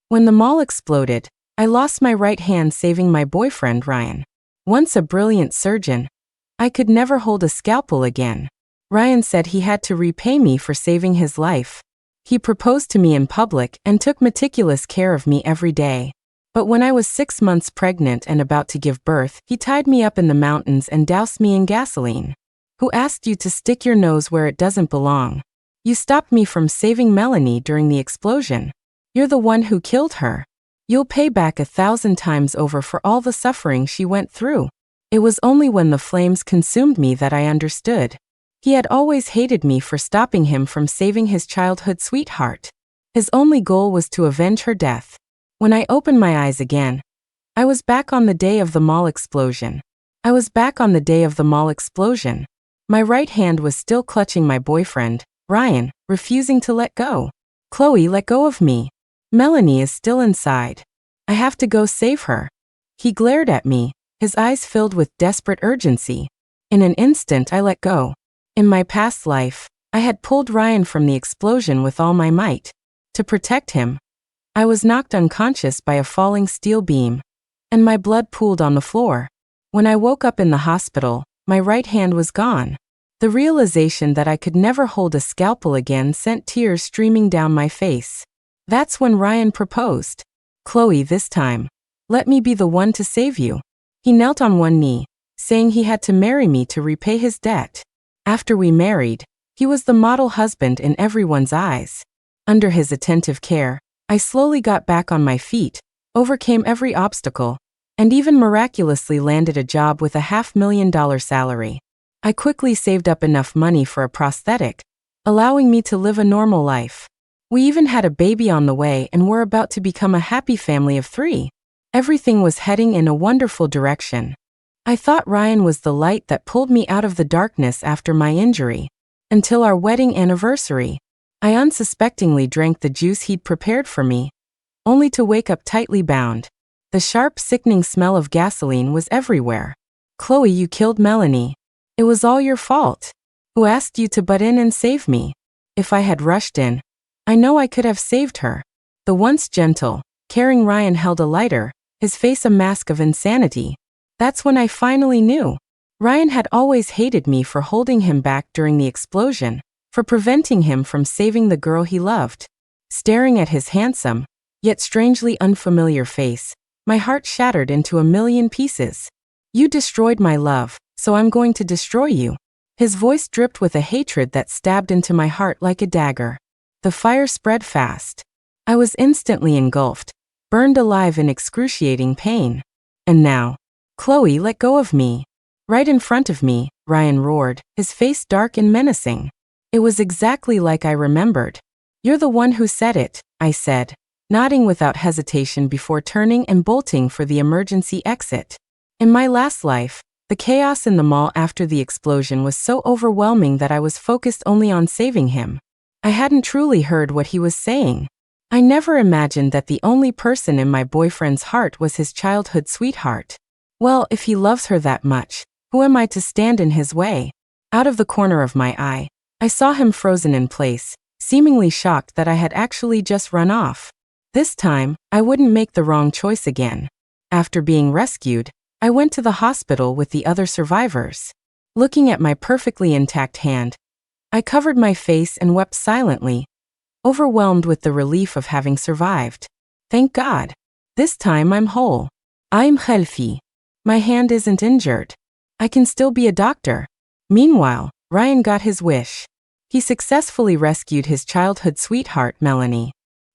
When the mall exploded, I lost my right hand saving my boyfriend Ryan. Once a brilliant surgeon, I could never hold a scalpel again. Ryan said he had to repay me for saving his life. He proposed to me in public and took meticulous care of me every day. But when I was 6 months pregnant and about to give birth, he tied me up in the mountains and doused me in gasoline. Who asked you to stick your nose where it doesn't belong? You stopped me from saving Melanie during the explosion. You're the one who killed her. You'll pay back 1,000 times over for all the suffering she went through. It was only when the flames consumed me that I understood. He had always hated me for stopping him from saving his childhood sweetheart. His only goal was to avenge her death. When I opened my eyes again, I was back on the day of the mall explosion. I was back on the day of the mall explosion. My right hand was still clutching my boyfriend, Ryan, refusing to let go. Chloe, let go of me. Melanie is still inside. I have to go save her. He glared at me, his eyes filled with desperate urgency. In an instant, I let go. In my past life, I had pulled Ryan from the explosion with all my might. To protect him, I was knocked unconscious by a falling steel beam, and my blood pooled on the floor. When I woke up in the hospital, my right hand was gone. The realization that I could never hold a scalpel again sent tears streaming down my face. That's when Ryan proposed. Chloe, this time, let me be the one to save you. He knelt on one knee, saying he had to marry me to repay his debt. After we married, he was the model husband in everyone's eyes. Under his attentive care, I slowly got back on my feet, overcame every obstacle, and even miraculously landed a job with a $500,000 salary. I quickly saved up enough money for a prosthetic, allowing me to live a normal life. We even had a baby on the way and were about to become a happy family of 3. Everything was heading in a wonderful direction. I thought Ryan was the light that pulled me out of the darkness after my injury. Until our wedding anniversary, I unsuspectingly drank the juice he'd prepared for me, only to wake up tightly bound. The sharp, sickening smell of gasoline was everywhere. Chloe, you killed Melanie. It was all your fault. Who asked you to butt in and save me? If I had rushed in, I know I could have saved her. The once gentle, caring Ryan held a lighter, his face a mask of insanity. That's when I finally knew. Ryan had always hated me for holding him back during the explosion, for preventing him from saving the girl he loved. Staring at his handsome, yet strangely unfamiliar face, my heart shattered into a million pieces. You destroyed my love, so I'm going to destroy you. His voice dripped with a hatred that stabbed into my heart like a dagger. The fire spread fast. I was instantly engulfed, burned alive in excruciating pain. And now, Chloe, let go of me. Right in front of me, Ryan roared, his face dark and menacing. It was exactly like I remembered. You're the one who said it, I said, nodding without hesitation before turning and bolting for the emergency exit. In my last life, the chaos in the mall after the explosion was so overwhelming that I was focused only on saving him. I hadn't truly heard what he was saying. I never imagined that the only person in my boyfriend's heart was his childhood sweetheart. Well, if he loves her that much, who am I to stand in his way? Out of the corner of my eye, I saw him frozen in place, seemingly shocked that I had actually just run off. This time, I wouldn't make the wrong choice again. After being rescued, I went to the hospital with the other survivors. Looking at my perfectly intact hand, I covered my face and wept silently, overwhelmed with the relief of having survived. Thank God. This time I'm whole. I'm healthy. My hand isn't injured. I can still be a doctor. Meanwhile, Ryan got his wish. He successfully rescued his childhood sweetheart, Melanie.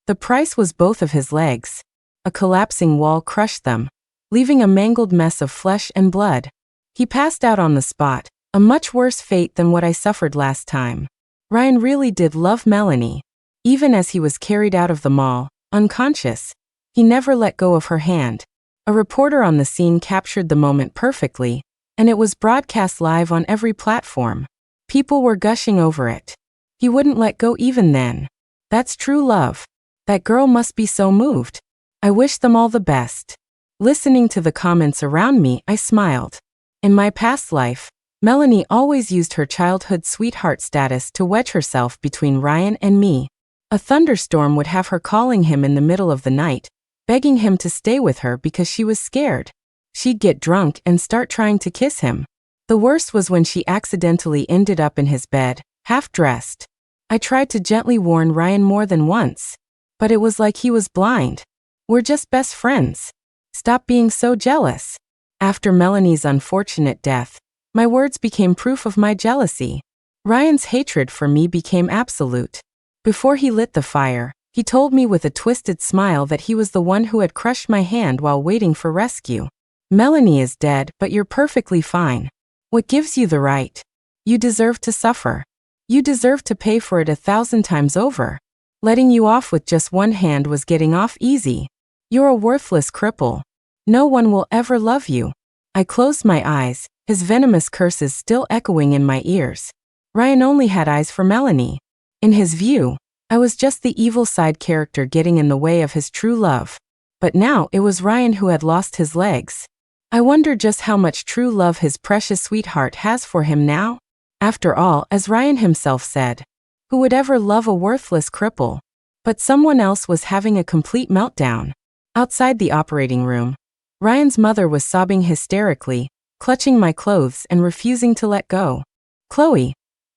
The price was both of his legs. A collapsing wall crushed them, leaving a mangled mess of flesh and blood. He passed out on the spot, a much worse fate than what I suffered last time. Ryan really did love Melanie. Even as he was carried out of the mall, unconscious, he never let go of her hand. A reporter on the scene captured the moment perfectly, and it was broadcast live on every platform. People were gushing over it. He wouldn't let go even then. That's true love. That girl must be so moved. I wish them all the best. Listening to the comments around me, I smiled. In my past life, Melanie always used her childhood sweetheart status to wedge herself between Ryan and me. A thunderstorm would have her calling him in the middle of the night, begging him to stay with her because she was scared. She'd get drunk and start trying to kiss him. The worst was when she accidentally ended up in his bed, half-dressed. I tried to gently warn Ryan more than once, but it was like he was blind. We're just best friends. Stop being so jealous. After Melanie's unfortunate death, my words became proof of my jealousy. Ryan's hatred for me became absolute. Before he lit the fire, he told me with a twisted smile that he was the one who had crushed my hand while waiting for rescue. Melanie is dead, but you're perfectly fine. What gives you the right? You deserve to suffer. You deserve to pay for it 1,000 times over. Letting you off with just one hand was getting off easy. You're a worthless cripple. No one will ever love you. I closed my eyes, his venomous curses still echoing in my ears. Ryan only had eyes for Melanie. In his view, I was just the evil side character getting in the way of his true love. But now it was Ryan who had lost his legs. I wonder just how much true love his precious sweetheart has for him now. After all, as Ryan himself said, who would ever love a worthless cripple? But someone else was having a complete meltdown. Outside the operating room, Ryan's mother was sobbing hysterically, clutching my clothes and refusing to let go. Chloe,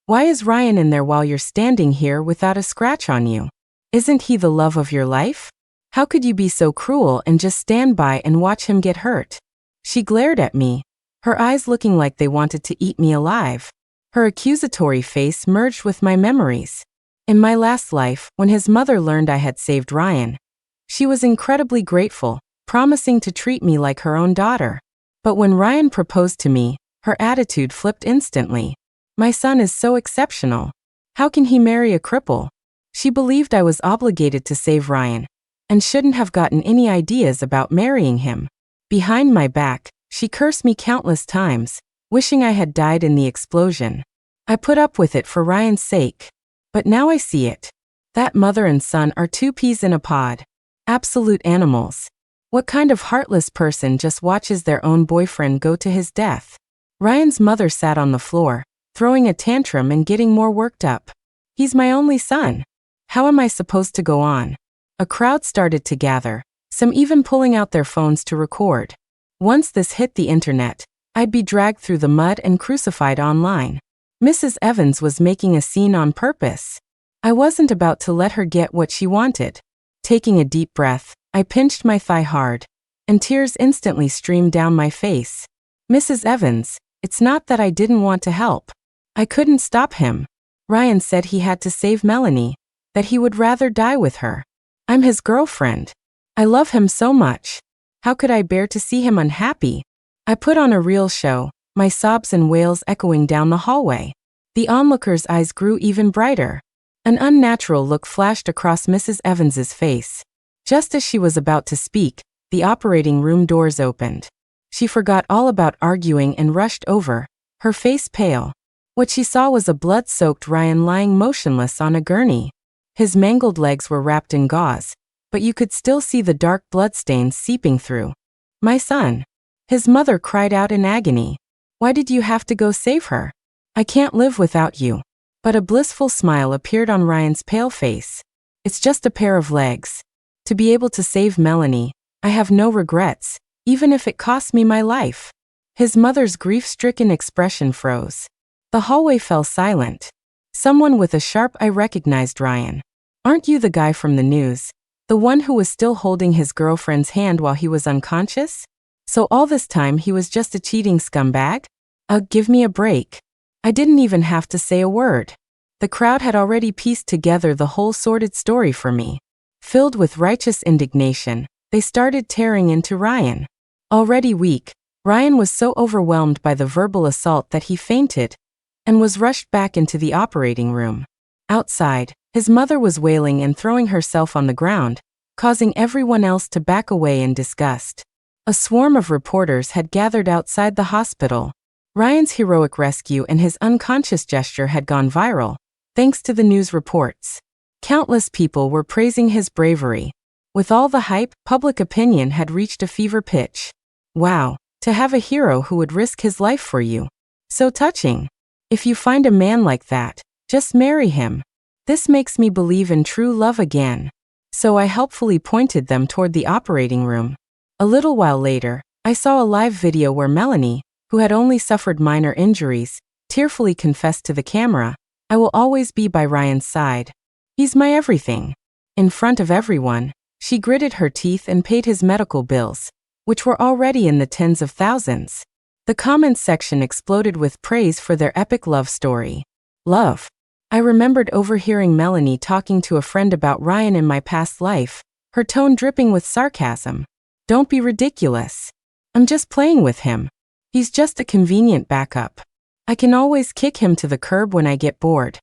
why is Ryan in there while you're standing here without a scratch on you? Isn't he the love of your life? How could you be so cruel and just stand by and watch him get hurt? She glared at me, her eyes looking like they wanted to eat me alive. Her accusatory face merged with my memories. In my last life, when his mother learned I had saved Ryan, she was incredibly grateful, promising to treat me like her own daughter. But when Ryan proposed to me, her attitude flipped instantly. My son is so exceptional. How can he marry a cripple? She believed I was obligated to save Ryan, and shouldn't have gotten any ideas about marrying him. Behind my back, she cursed me countless times, wishing I had died in the explosion. I put up with it for Ryan's sake. But now I see it. That mother and son are two peas in a pod. Absolute animals. What kind of heartless person just watches their own boyfriend go to his death? Ryan's mother sat on the floor, throwing a tantrum and getting more worked up. He's my only son. How am I supposed to go on? A crowd started to gather, some even pulling out their phones to record. Once this hit the internet, I'd be dragged through the mud and crucified online. Mrs. Evans was making a scene on purpose. I wasn't about to let her get what she wanted. Taking a deep breath, I pinched my thigh hard, and tears instantly streamed down my face. Mrs. Evans, it's not that I didn't want to help. I couldn't stop him. Ryan said he had to save Melanie, that he would rather die with her. I'm his girlfriend. I love him so much. How could I bear to see him unhappy? I put on a real show, my sobs and wails echoing down the hallway. The onlookers' eyes grew even brighter. An unnatural look flashed across Mrs. Evans's face. Just as she was about to speak, the operating room doors opened. She forgot all about arguing and rushed over, her face pale. What she saw was a blood-soaked Ryan lying motionless on a gurney. His mangled legs were wrapped in gauze, but you could still see the dark bloodstains seeping through. My son. His mother cried out in agony. Why did you have to go save her? I can't live without you. But a blissful smile appeared on Ryan's pale face. It's just a pair of legs. To be able to save Melanie, I have no regrets, even if it cost me my life. His mother's grief-stricken expression froze. The hallway fell silent. Someone with a sharp eye recognized Ryan. Aren't you the guy from the news? The one who was still holding his girlfriend's hand while he was unconscious? So all this time he was just a cheating scumbag? Give me a break. I didn't even have to say a word. The crowd had already pieced together the whole sordid story for me. Filled with righteous indignation, they started tearing into Ryan. Already weak, Ryan was so overwhelmed by the verbal assault that he fainted and was rushed back into the operating room. Outside, his mother was wailing and throwing herself on the ground, causing everyone else to back away in disgust. A swarm of reporters had gathered outside the hospital. Ryan's heroic rescue and his unconscious gesture had gone viral, thanks to the news reports. Countless people were praising his bravery. With all the hype, public opinion had reached a fever pitch. Wow, to have a hero who would risk his life for you. So touching. If you find a man like that, just marry him. This makes me believe in true love again. So I helpfully pointed them toward the operating room. A little while later, I saw a live video where Melanie, who had only suffered minor injuries, tearfully confessed to the camera, "I will always be by Ryan's side. He's my everything." In front of everyone, she gritted her teeth and paid his medical bills, which were already in the tens of thousands. The comments section exploded with praise for their epic love story. Love. I remembered overhearing Melanie talking to a friend about Ryan in my past life, her tone dripping with sarcasm. "Don't be ridiculous. I'm just playing with him. He's just a convenient backup. I can always kick him to the curb when I get bored."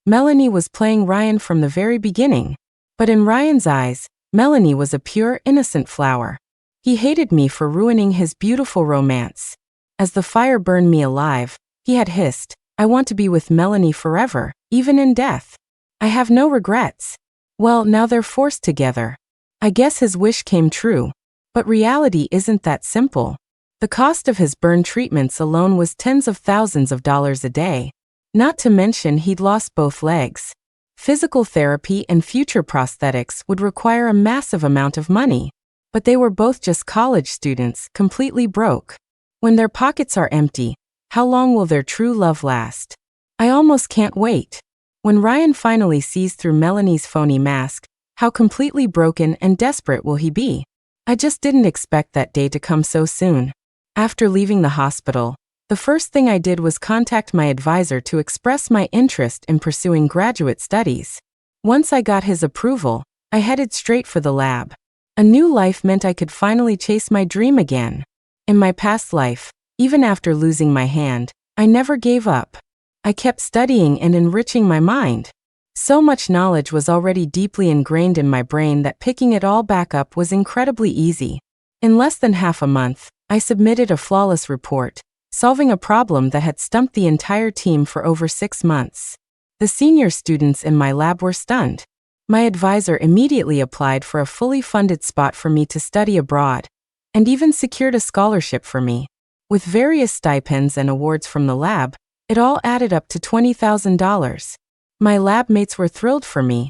Melanie was playing Ryan from the very beginning. But in Ryan's eyes, Melanie was a pure, innocent flower. He hated me for ruining his beautiful romance. As the fire burned me alive, he had hissed, "I want to be with Melanie forever, even in death. I have no regrets." Well, now they're forced together. I guess his wish came true. But reality isn't that simple. The cost of his burn treatments alone was tens of thousands of dollars a day. Not to mention he'd lost both legs. Physical therapy and future prosthetics would require a massive amount of money. But they were both just college students, completely broke. When their pockets are empty, how long will their true love last? I almost can't wait. When Ryan finally sees through Melanie's phony mask, how completely broken and desperate will he be? I just didn't expect that day to come so soon. After leaving the hospital, the first thing I did was contact my advisor to express my interest in pursuing graduate studies. Once I got his approval, I headed straight for the lab. A new life meant I could finally chase my dream again. In my past life, even after losing my hand, I never gave up. I kept studying and enriching my mind. So much knowledge was already deeply ingrained in my brain that picking it all back up was incredibly easy. In less than half a month, I submitted a flawless report, solving a problem that had stumped the entire team for over 6 months. The senior students in my lab were stunned. My advisor immediately applied for a fully funded spot for me to study abroad, and even secured a scholarship for me. With various stipends and awards from the lab, it all added up to $20,000. My lab mates were thrilled for me,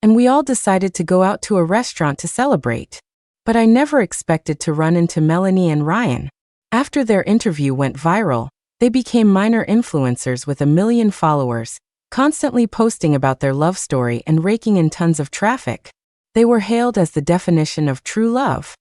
and we all decided to go out to a restaurant to celebrate. But I never expected to run into Melanie and Ryan. After their interview went viral, they became minor influencers with 1 million followers, constantly posting about their love story and raking in tons of traffic. They were hailed as the definition of true love.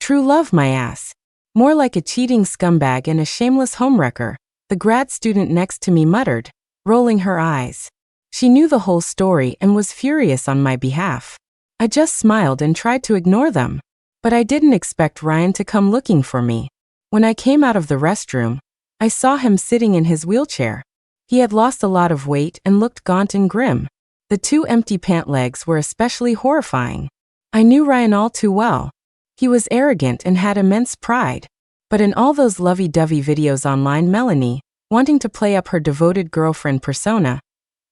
True love, my ass. More like a cheating scumbag and a shameless homewrecker, the grad student next to me muttered, rolling her eyes. She knew the whole story and was furious on my behalf. I just smiled and tried to ignore them. But I didn't expect Ryan to come looking for me. When I came out of the restroom, I saw him sitting in his wheelchair. He had lost a lot of weight and looked gaunt and grim. The 2 empty pant legs were especially horrifying. I knew Ryan all too well. He was arrogant and had immense pride. But in all those lovey-dovey videos online, Melanie, wanting to play up her devoted girlfriend persona,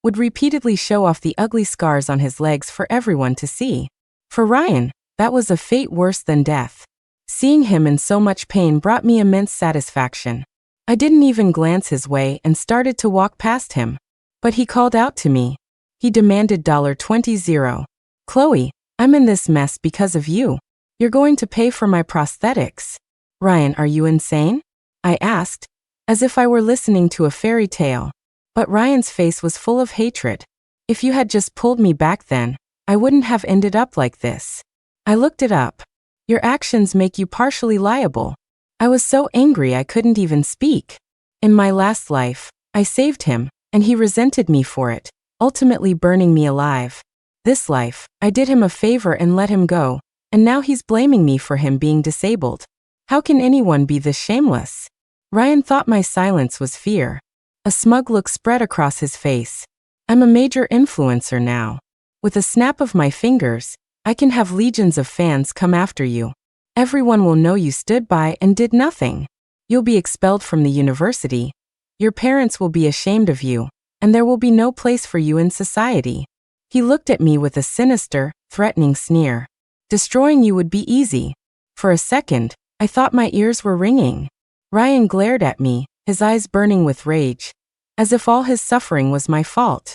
would repeatedly show off the ugly scars on his legs for everyone to see. For Ryan, that was a fate worse than death. Seeing him in so much pain brought me immense satisfaction. I didn't even glance his way and started to walk past him. But he called out to me. He demanded $20. "Chloe, I'm in this mess because of you. You're going to pay for my prosthetics." "Ryan, are you insane?" I asked, as if I were listening to a fairy tale. But Ryan's face was full of hatred. "If you had just pulled me back then, I wouldn't have ended up like this." I looked it up. "Your actions make you partially liable." I was so angry I couldn't even speak. In my last life, I saved him, and he resented me for it, ultimately burning me alive. This life, I did him a favor and let him go, and now he's blaming me for him being disabled. How can anyone be this shameless? Ryan thought my silence was fear. A smug look spread across his face. "I'm a major influencer now. With a snap of my fingers, I can have legions of fans come after you. Everyone will know you stood by and did nothing. You'll be expelled from the university. Your parents will be ashamed of you, and there will be no place for you in society." He looked at me with a sinister, threatening sneer. "Destroying you would be easy." For a second, I thought my ears were ringing. Ryan glared at me, his eyes burning with rage, as if all his suffering was my fault.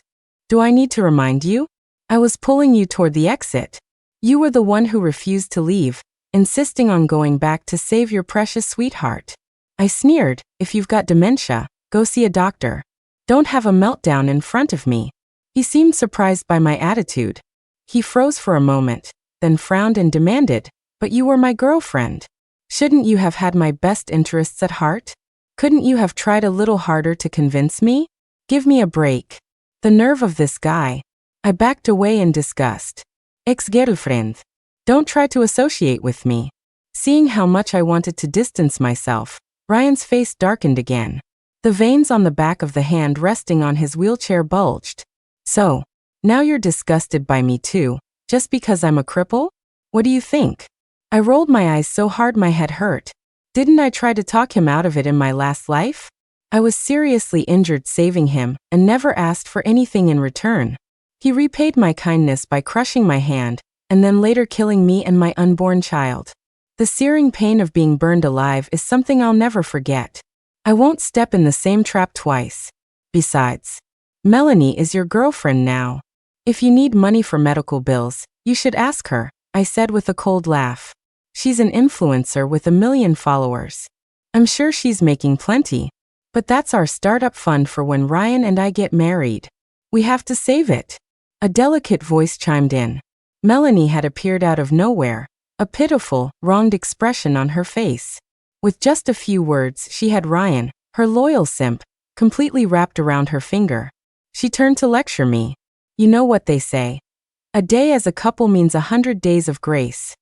Do I need to remind you? I was pulling you toward the exit. You were the one who refused to leave, insisting on going back to save your precious sweetheart. I sneered, if you've got dementia, go see a doctor. Don't have a meltdown in front of me. He seemed surprised by my attitude. He froze for a moment, then frowned and demanded, but you were my girlfriend. Shouldn't you have had my best interests at heart? Couldn't you have tried a little harder to convince me? Give me a break. The nerve of this guy. I backed away in disgust. Ex-girlfriend. Don't try to associate with me. Seeing how much I wanted to distance myself, Ryan's face darkened again. The veins on the back of the hand resting on his wheelchair bulged. So, now you're disgusted by me too, just because I'm a cripple? What do you think? I rolled my eyes so hard my head hurt. Didn't I try to talk him out of it in my last life? I was seriously injured saving him and never asked for anything in return. He repaid my kindness by crushing my hand and then later killing me and my unborn child. The searing pain of being burned alive is something I'll never forget. I won't step in the same trap twice. Besides, Melanie is your girlfriend now. If you need money for medical bills, you should ask her, I said with a cold laugh. She's an influencer with 1 million followers. I'm sure she's making plenty. But that's our startup fund for when Ryan and I get married. We have to save it. A delicate voice chimed in. Melanie had appeared out of nowhere, a pitiful, wronged expression on her face. With just a few words, she had Ryan, her loyal simp, completely wrapped around her finger. She turned to lecture me. You know what they say. A day as a couple means 100 days of grace.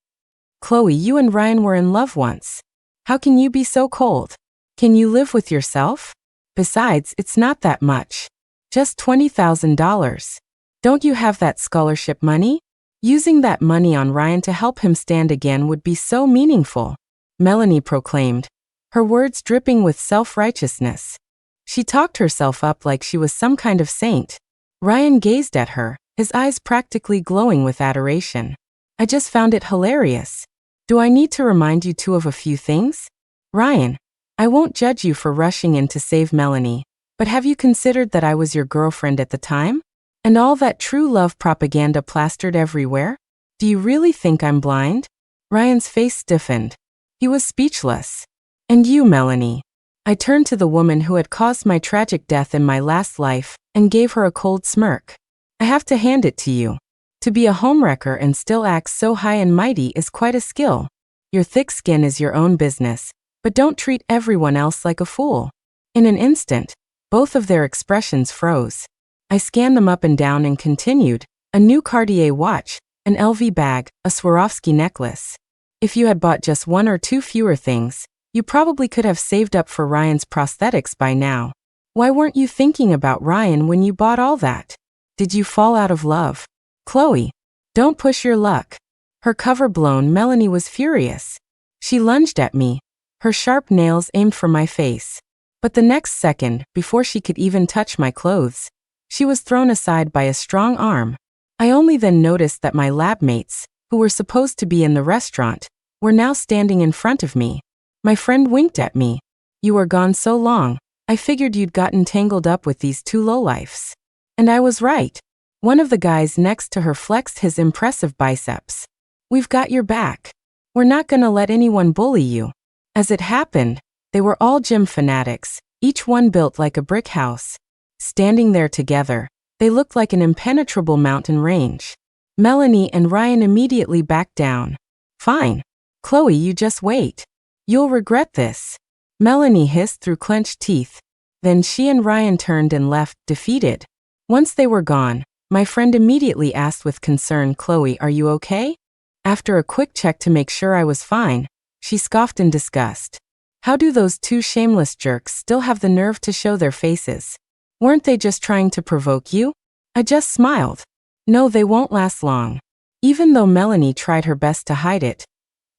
Chloe, you and Ryan were in love once. How can you be so cold? Can you live with yourself? Besides, it's not that much. Just $20,000. Don't you have that scholarship money? Using that money on Ryan to help him stand again would be so meaningful, Melanie proclaimed, her words dripping with self-righteousness. She talked herself up like she was some kind of saint. Ryan gazed at her, his eyes practically glowing with adoration. I just found it hilarious. Do I need to remind you two of a few things? Ryan, I won't judge you for rushing in to save Melanie, but have you considered that I was your girlfriend at the time? And all that true love propaganda plastered everywhere? Do you really think I'm blind? Ryan's face stiffened. He was speechless. And you, Melanie? I turned to the woman who had caused my tragic death in my last life and gave her a cold smirk. I have to hand it to you. To be a homewrecker and still act so high and mighty is quite a skill. Your thick skin is your own business, but don't treat everyone else like a fool. In an instant, both of their expressions froze. I scanned them up and down and continued, a new Cartier watch, an LV bag, a Swarovski necklace. If you had bought just 1 or 2 fewer things, you probably could have saved up for Ryan's prosthetics by now. Why weren't you thinking about Ryan when you bought all that? Did you fall out of love? Chloe, don't push your luck. Her cover blown, Melanie was furious. She lunged at me, her sharp nails aimed for my face. But the next second, before she could even touch my clothes, she was thrown aside by a strong arm. I only then noticed that my lab mates, who were supposed to be in the restaurant, were now standing in front of me. My friend winked at me. You were gone so long, I figured you'd gotten tangled up with these 2 lowlifes. And I was right. One of the guys next to her flexed his impressive biceps. We've got your back. We're not gonna let anyone bully you. As it happened, they were all gym fanatics, each one built like a brick house. Standing there together, they looked like an impenetrable mountain range. Melanie and Ryan immediately backed down. Fine. Chloe, you just wait. You'll regret this. Melanie hissed through clenched teeth. Then she and Ryan turned and left, defeated. Once they were gone, my friend immediately asked with concern, Chloe, are you okay? After a quick check to make sure I was fine, she scoffed in disgust. How do those 2 shameless jerks still have the nerve to show their faces? Weren't they just trying to provoke you? I just smiled. No, they won't last long. Even though Melanie tried her best to hide it,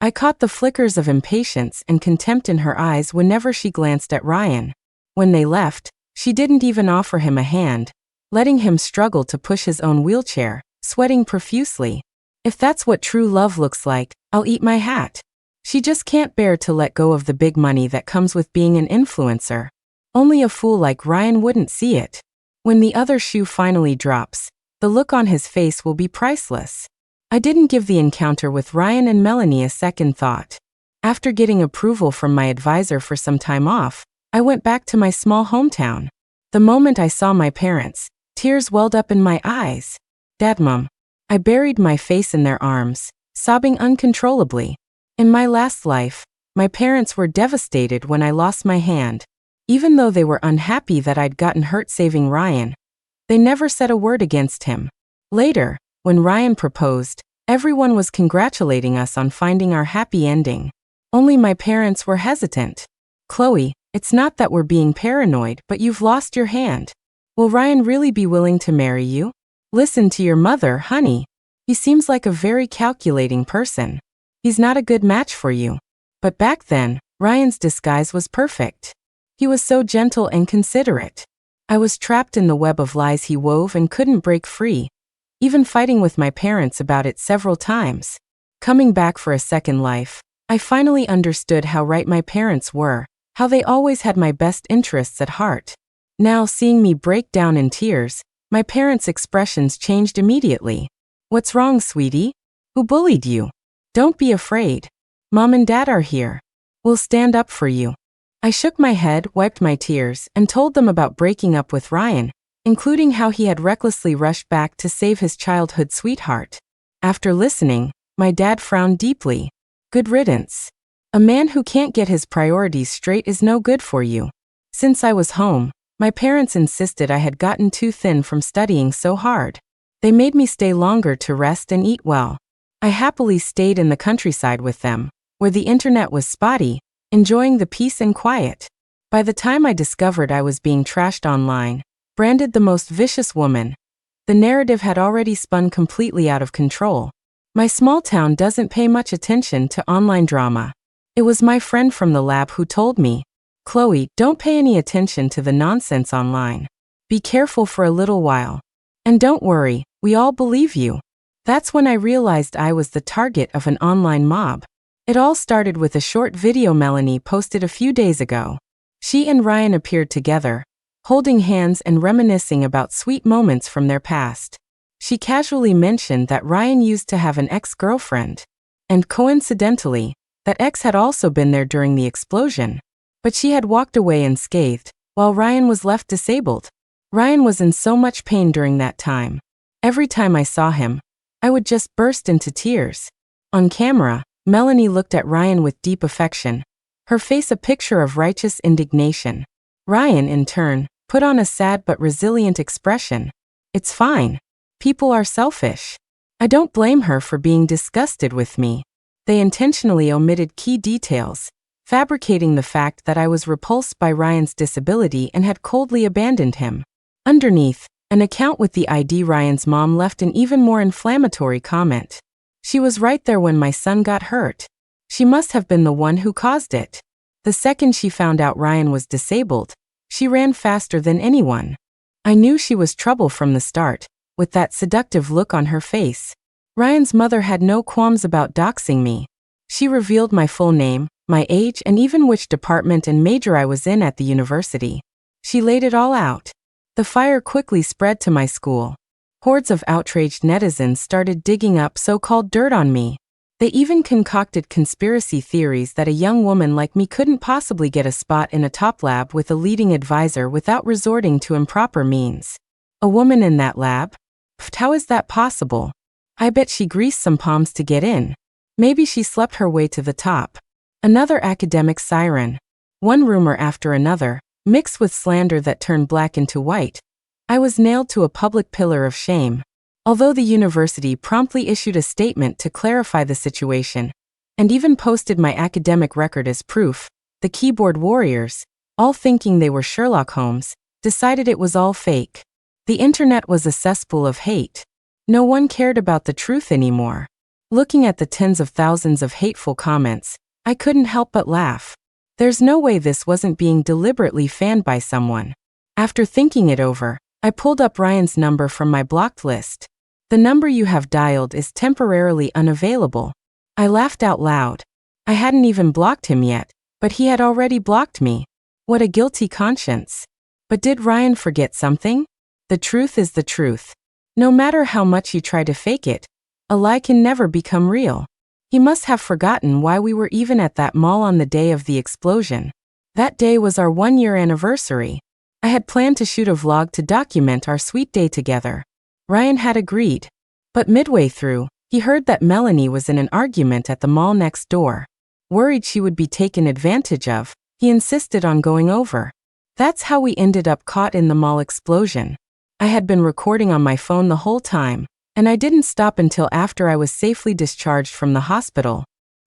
I caught the flickers of impatience and contempt in her eyes whenever she glanced at Ryan. When they left, she didn't even offer him a hand, letting him struggle to push his own wheelchair, sweating profusely. If that's what true love looks like, I'll eat my hat. She just can't bear to let go of the big money that comes with being an influencer. Only a fool like Ryan wouldn't see it. When the other shoe finally drops, the look on his face will be priceless. I didn't give the encounter with Ryan and Melanie a second thought. After getting approval from my advisor for some time off, I went back to my small hometown. The moment I saw my parents, tears welled up in my eyes. Dad, Mom. I buried my face in their arms, sobbing uncontrollably. In my last life, my parents were devastated when I lost my hand. Even though they were unhappy that I'd gotten hurt saving Ryan, they never said a word against him. Later, when Ryan proposed, everyone was congratulating us on finding our happy ending. Only my parents were hesitant. Chloe, it's not that we're being paranoid, but you've lost your hand. Will Ryan really be willing to marry you? Listen to your mother, honey. He seems like a very calculating person. He's not a good match for you. But back then, Ryan's disguise was perfect. He was so gentle and considerate. I was trapped in the web of lies he wove and couldn't break free, even fighting with my parents about it several times. Coming back for a second life, I finally understood how right my parents were, how they always had my best interests at heart. Now, seeing me break down in tears, my parents' expressions changed immediately. What's wrong, sweetie? Who bullied you? Don't be afraid. Mom and Dad are here. We'll stand up for you. I shook my head, wiped my tears, and told them about breaking up with Ryan, including how he had recklessly rushed back to save his childhood sweetheart. After listening, my dad frowned deeply. Good riddance. A man who can't get his priorities straight is no good for you. Since I was home, my parents insisted I had gotten too thin from studying so hard. They made me stay longer to rest and eat well. I happily stayed in the countryside with them, where the internet was spotty, enjoying the peace and quiet. By the time I discovered I was being trashed online, branded the most vicious woman, the narrative had already spun completely out of control. My small town doesn't pay much attention to online drama. It was my friend from the lab who told me, Chloe, don't pay any attention to the nonsense online. Be careful for a little while. And don't worry, we all believe you. That's when I realized I was the target of an online mob. It all started with a short video Melanie posted a few days ago. She and Ryan appeared together, holding hands and reminiscing about sweet moments from their past. She casually mentioned that Ryan used to have an ex-girlfriend. And coincidentally, that ex had also been there during the explosion. But she had walked away unscathed, while Ryan was left disabled. Ryan was in so much pain during that time. Every time I saw him, I would just burst into tears. On camera, Melanie looked at Ryan with deep affection, her face a picture of righteous indignation. Ryan, in turn, put on a sad but resilient expression. It's fine. People are selfish. I don't blame her for being disgusted with me. They intentionally omitted key details, fabricating the fact that I was repulsed by Ryan's disability and had coldly abandoned him. Underneath, an account with the ID Ryan's mom left an even more inflammatory comment. She was right there when my son got hurt. She must have been the one who caused it. The second she found out Ryan was disabled, she ran faster than anyone. I knew she was trouble from the start, with that seductive look on her face. Ryan's mother had no qualms about doxing me. She revealed my full name, my age, and even which department and major I was in at the university. She laid it all out. The fire quickly spread to my school. Hordes of outraged netizens started digging up so-called dirt on me. They even concocted conspiracy theories that a young woman like me couldn't possibly get a spot in a top lab with a leading advisor without resorting to improper means. A woman in that lab? Pfft, how is that possible? I bet she greased some palms to get in. Maybe she slept her way to the top. Another academic siren. One rumor after another, mixed with slander that turned black into white. I was nailed to a public pillar of shame. Although the university promptly issued a statement to clarify the situation, and even posted my academic record as proof, the keyboard warriors, all thinking they were Sherlock Holmes, decided it was all fake. The internet was a cesspool of hate. No one cared about the truth anymore. Looking at the tens of thousands of hateful comments, I couldn't help but laugh. There's no way this wasn't being deliberately fanned by someone. After thinking it over, I pulled up Ryan's number from my blocked list. The number you have dialed is temporarily unavailable. I laughed out loud. I hadn't even blocked him yet, but he had already blocked me. What a guilty conscience. But did Ryan forget something? The truth is the truth. No matter how much you try to fake it, a lie can never become real. He must have forgotten why we were even at that mall on the day of the explosion. That day was our 1-year anniversary. I had planned to shoot a vlog to document our sweet day together. Ryan had agreed. But midway through, he heard that Melanie was in an argument at the mall next door. Worried she would be taken advantage of, he insisted on going over. That's how we ended up caught in the mall explosion. I had been recording on my phone the whole time, and I didn't stop until after I was safely discharged from the hospital.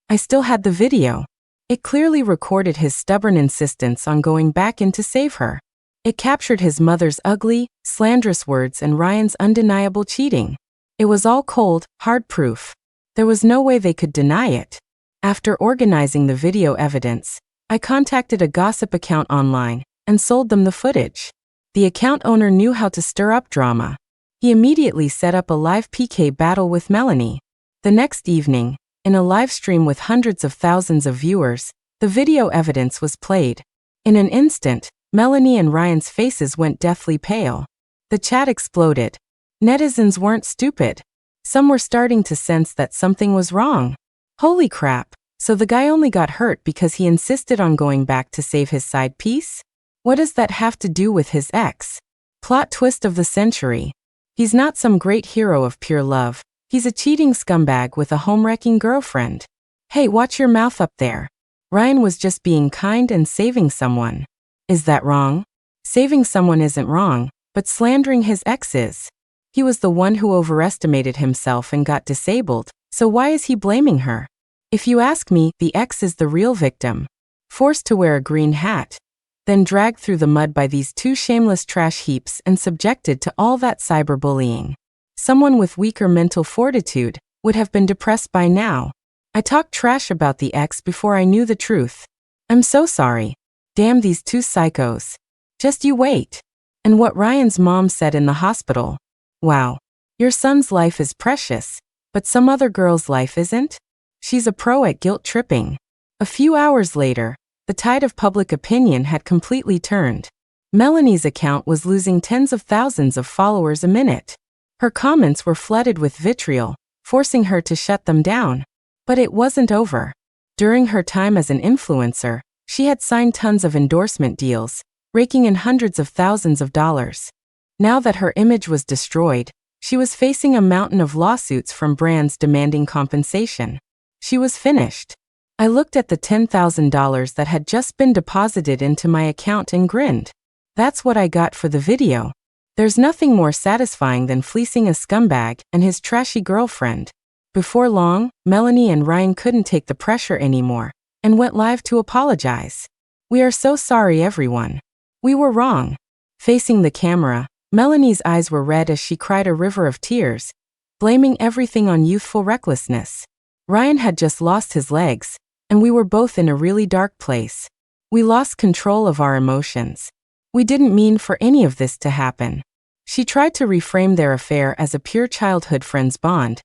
I still had the video. It clearly recorded his stubborn insistence on going back in to save her. It captured his mother's ugly, slanderous words and Ryan's undeniable cheating. It was all cold, hard proof. There was no way they could deny it. After organizing the video evidence, I contacted a gossip account online and sold them the footage. The account owner knew how to stir up drama. He immediately set up a live PK battle with Melanie. The next evening, in a live stream with hundreds of thousands of viewers, the video evidence was played. In an instant, Melanie and Ryan's faces went deathly pale. The chat exploded. Netizens weren't stupid. Some were starting to sense that something was wrong. Holy crap, so the guy only got hurt because he insisted on going back to save his side piece? What does that have to do with his ex? Plot twist of the century. He's not some great hero of pure love. He's a cheating scumbag with a home-wrecking girlfriend. Hey, watch your mouth up there. Ryan was just being kind and saving someone. Is that wrong? Saving someone isn't wrong, but slandering his ex is. He was the one who overestimated himself and got disabled, so why is he blaming her? If you ask me, the ex is the real victim. Forced to wear a green hat, then dragged through the mud by these two shameless trash heaps and subjected to all that cyberbullying. Someone with weaker mental fortitude would have been depressed by now. I talked trash about the ex before I knew the truth. I'm so sorry. Damn these two psychos. Just you wait. And what Ryan's mom said in the hospital. Wow. Your son's life is precious, but some other girl's life isn't? She's a pro at guilt tripping. A few hours later, the tide of public opinion had completely turned. Melanie's account was losing tens of thousands of followers a minute. Her comments were flooded with vitriol, forcing her to shut them down. But it wasn't over. During her time as an influencer, she had signed tons of endorsement deals, raking in hundreds of thousands of dollars. Now that her image was destroyed, she was facing a mountain of lawsuits from brands demanding compensation. She was finished. I looked at the $10,000 that had just been deposited into my account and grinned. That's what I got for the video. There's nothing more satisfying than fleecing a scumbag and his trashy girlfriend. Before long, Melanie and Ryan couldn't take the pressure anymore and went live to apologize. We are so sorry, everyone. We were wrong. Facing the camera, Melanie's eyes were red as she cried a river of tears, blaming everything on youthful recklessness. Ryan had just lost his legs, and we were both in a really dark place. We lost control of our emotions. We didn't mean for any of this to happen. She tried to reframe their affair as a pure childhood friend's bond,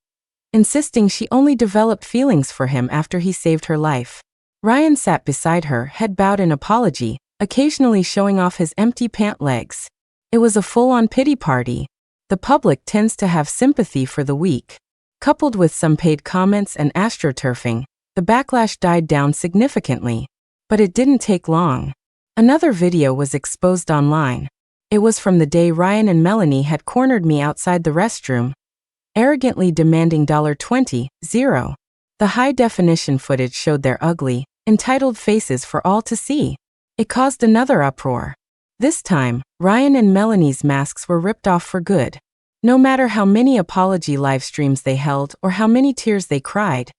insisting she only developed feelings for him after he saved her life. Ryan sat beside her, head bowed in apology, occasionally showing off his empty pant legs. It was a full-on pity party. The public tends to have sympathy for the weak. Coupled with some paid comments and astroturfing, the backlash died down significantly. But it didn't take long. Another video was exposed online. It was from the day Ryan and Melanie had cornered me outside the restroom, arrogantly demanding $20. The high-definition footage showed their ugly, entitled faces for all to see. It caused another uproar. This time, Ryan and Melanie's masks were ripped off for good. No matter how many apology live streams they held or how many tears they cried,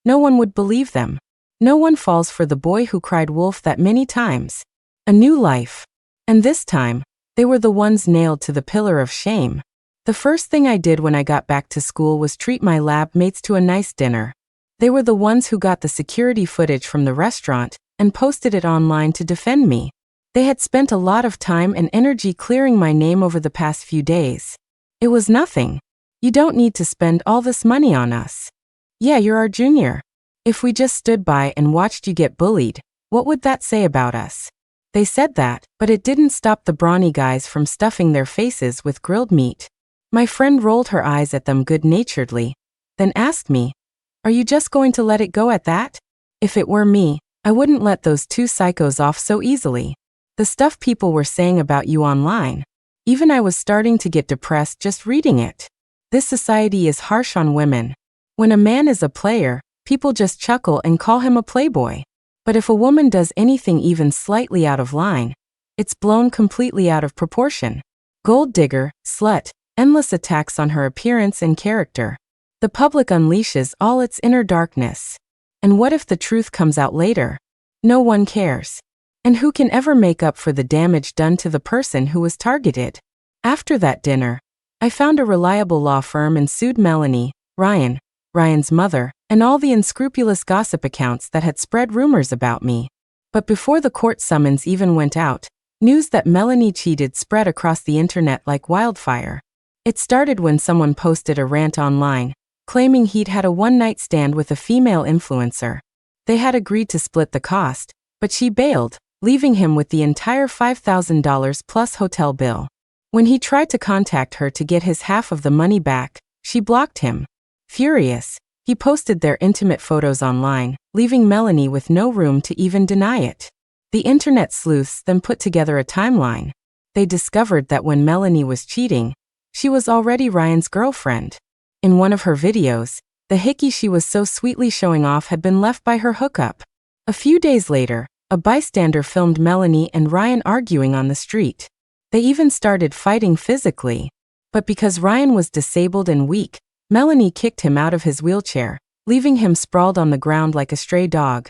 no one would believe them. No one falls for the boy who cried wolf that many times. A new life. And this time, they were the ones nailed to the pillar of shame. The first thing I did when I got back to school was treat my lab mates to a nice dinner. They were the ones who got the security footage from the restaurant and posted it online to defend me. They had spent a lot of time and energy clearing my name over the past few days. It was nothing. You don't need to spend all this money on us. Yeah, you're our junior. If we just stood by and watched you get bullied, what would that say about us? They said that, but it didn't stop the brawny guys from stuffing their faces with grilled meat. My friend rolled her eyes at them good-naturedly, then asked me, "Are you just going to let it go at that?" If it were me, I wouldn't let those two psychos off so easily. The stuff people were saying about you online. Even I was starting to get depressed just reading it. This society is harsh on women. When a man is a player, people just chuckle and call him a playboy. But if a woman does anything even slightly out of line, it's blown completely out of proportion. Gold digger, slut, endless attacks on her appearance and character. The public unleashes all its inner darkness. And what if the truth comes out later? No one cares. And who can ever make up for the damage done to the person who was targeted? After that dinner, I found a reliable law firm and sued Melanie, Ryan's mother, and all the unscrupulous gossip accounts that had spread rumors about me. But before the court summons even went out, news that Melanie cheated spread across the internet like wildfire. It started when someone posted a rant online, claiming he'd had a one-night stand with a female influencer. They had agreed to split the cost, but she bailed, leaving him with the entire $5,000 plus hotel bill. When he tried to contact her to get his half of the money back, she blocked him. Furious, he posted their intimate photos online, leaving Melanie with no room to even deny it. The internet sleuths then put together a timeline. They discovered that when Melanie was cheating, she was already Ryan's girlfriend. In one of her videos, the hickey she was so sweetly showing off had been left by her hookup. A few days later, a bystander filmed Melanie and Ryan arguing on the street. They even started fighting physically. But because Ryan was disabled and weak, Melanie kicked him out of his wheelchair, leaving him sprawled on the ground like a stray dog.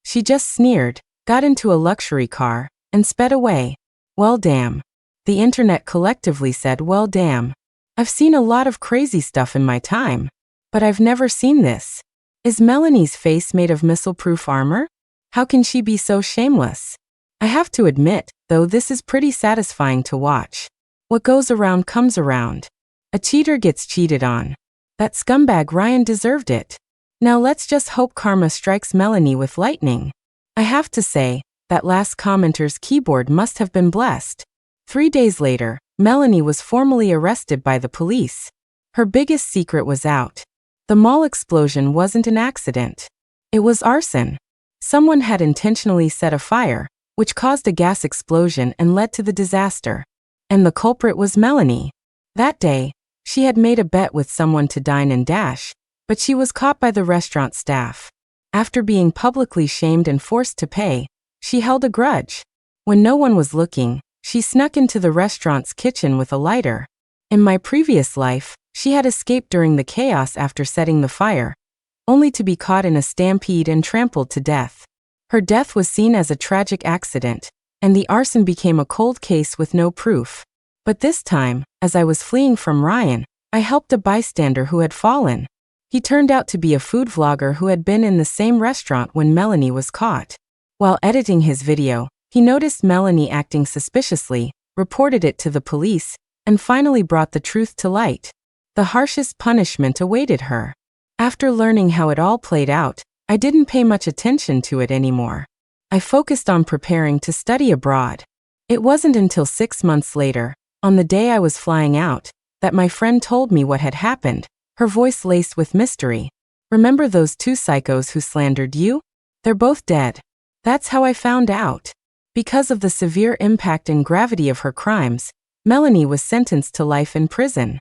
She just sneered, got into a luxury car, and sped away. Well, damn. The internet collectively said, well, damn. I've seen a lot of crazy stuff in my time, but I've never seen this. Is Melanie's face made of missile-proof armor? How can she be so shameless? I have to admit, though, this is pretty satisfying to watch. What goes around comes around. A cheater gets cheated on. That scumbag Ryan deserved it. Now let's just hope karma strikes Melanie with lightning. I have to say, that last commenter's keyboard must have been blessed. 3 days later, Melanie was formally arrested by the police. Her biggest secret was out. The mall explosion wasn't an accident. It was arson. Someone had intentionally set a fire, which caused a gas explosion and led to the disaster. And the culprit was Melanie. That day, she had made a bet with someone to dine and dash, but she was caught by the restaurant staff. After being publicly shamed and forced to pay, she held a grudge. When no one was looking, she snuck into the restaurant's kitchen with a lighter. In my previous life, she had escaped during the chaos after setting the fire, only to be caught in a stampede and trampled to death. Her death was seen as a tragic accident, and the arson became a cold case with no proof. But this time, as I was fleeing from Ryan, I helped a bystander who had fallen. He turned out to be a food vlogger who had been in the same restaurant when Melanie was caught. While editing his video, he noticed Melanie acting suspiciously, reported it to the police, and finally brought the truth to light. The harshest punishment awaited her. After learning how it all played out, I didn't pay much attention to it anymore. I focused on preparing to study abroad. It wasn't until 6 months later, on the day I was flying out, that my friend told me what had happened, her voice laced with mystery. Remember those two psychos who slandered you? They're both dead. That's how I found out. Because of the severe impact and gravity of her crimes, Melanie was sentenced to life in prison.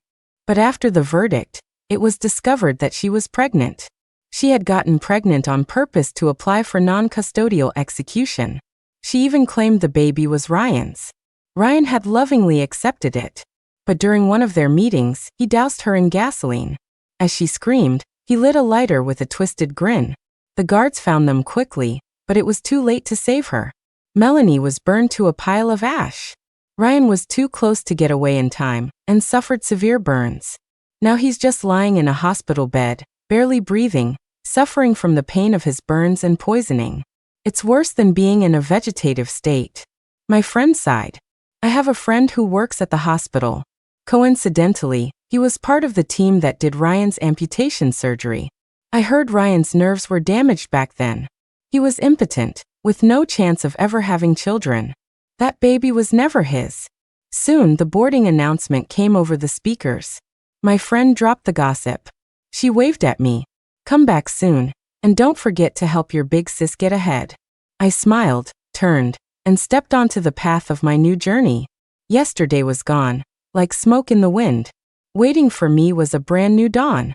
But after the verdict, it was discovered that she was pregnant. She had gotten pregnant on purpose to apply for non-custodial execution. She even claimed the baby was Ryan's. Ryan had lovingly accepted it. But during one of their meetings, he doused her in gasoline. As she screamed, he lit a lighter with a twisted grin. The guards found them quickly, but it was too late to save her. Melanie was burned to a pile of ash. Ryan was too close to get away in time, and suffered severe burns. Now he's just lying in a hospital bed, barely breathing, suffering from the pain of his burns and poisoning. It's worse than being in a vegetative state. My friend sighed. I have a friend who works at the hospital. Coincidentally, he was part of the team that did Ryan's amputation surgery. I heard Ryan's nerves were damaged back then. He was impotent, with no chance of ever having children. That baby was never his. Soon the boarding announcement came over the speakers. My friend dropped the gossip. She waved at me. Come back soon, and don't forget to help your big sis get ahead. I smiled, turned, and stepped onto the path of my new journey. Yesterday was gone, like smoke in the wind. Waiting for me was a brand new dawn.